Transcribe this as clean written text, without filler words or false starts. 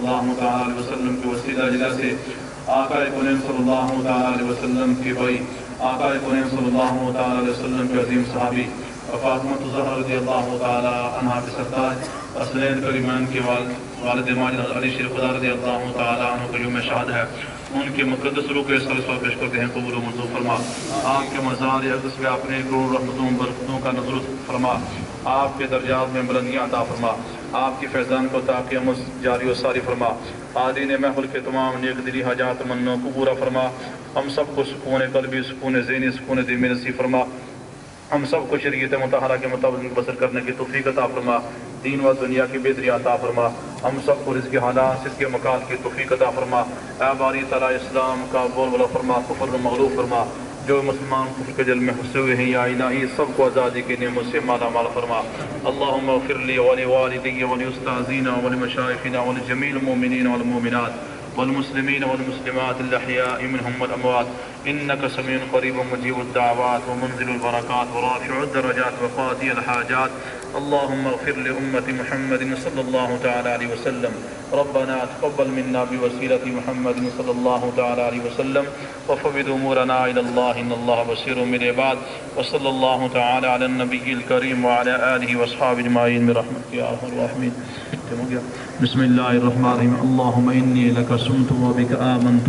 اللہ تعالیٰ علیہ وسلم کے وسیلہ جلا سے آقا کونین صلی اللہ تعالیٰ علیہ وسلم کی بھائی آقا کونین صلی اللہ تعالیٰ علیہ وسلم کے عظیم صحابی فاطمہ الزہرا رضی اللہ تعالیٰ عنہ کے سرتاج حسنین کریمان کے والد ماجد علی شریف خدا رضی اللہ تعالیٰ عنہ کا یوم شاد ہے، ان کے مقدس روح کے سر پیش کرتے ہیں، قبول و منظور فرما۔ آپ کے مزار اقدس میں اپنے کروڑ رحمتوں برکتوں کا نظر فرما، آپ کے درجات میں بلندیاں عطا فرما، آپ کی فیضان کو تاقیہ جاری و ساری فرما، عادین محفل کے تمام نیک دلی حاجات منوں کو پورا فرما، ہم سب کو سکون قلبی، سکون ذہنی، سکون دل میں نصیب فرما، ہم سب کو شریعت مطہرہ کے مطابق بسر کرنے کی توفیق عطا فرما، دین و دنیا کی بہتری عطا فرما، ہم سب کو رزق حلال صدق مقال کی توفیق عطا فرما، اے باری تعالیٰ اسلام کا بول بلا فرما، کفر مغلوب فرما، جو مسلمان کفر کے جل میں پھنسے ہوئے ہیں یا الہی سب کو آزادی کی نعمت سے مالا مال فرما۔ اللہم اغفر لی ولوالدی ولأستاذینا ولمشائخنا ولجمیع المؤمنین والمؤمنات والمسلمین والمسلمات الاحیاء منهم والاموات انك سمیع قریب مجیب الدعوات ومنزل البرکات ورافع الدرجات وقاضی الحاجات۔ اللهم اغفر لأمة محمد صلی اللہ تعالی علیہ وسلم، ربنا تقبل منا بوسیلة محمد صلی اللہ تعالی علیہ وسلم وفوض امورنا الى اللہ ان اللہ بصیر بالعباد، وصلی اللہ تعالی علی النبی الکریم وعلی آلہ واصحابہ اجمعین برحمتک یا ارحم الراحمین۔ بسم اللہ الرحمن الرحیم۔ اللہم انی لک صمت وبک آمنت